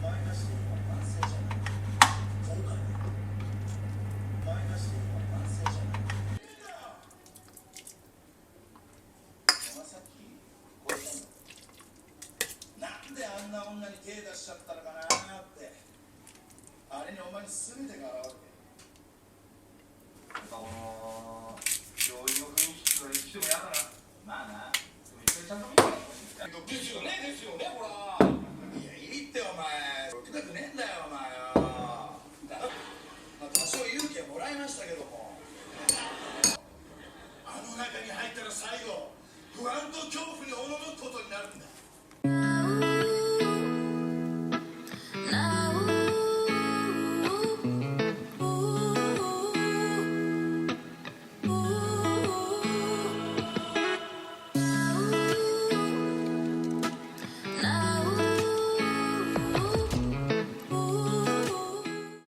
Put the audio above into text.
なんであんな女に手出しちゃったのかなーって。あれにお前に全てが現れて。この病院の雰囲気とかしても嫌だな。まあな。でも一回ちゃんと見てもらってほしい。ですよね、ですよね、ほら。いや、いいってお前。受けたくねえんだよ、お前よ。まあ、多少勇気はもらいましたけども。あの中に入ったら最後、不安と恐怖におののくことになるんだ。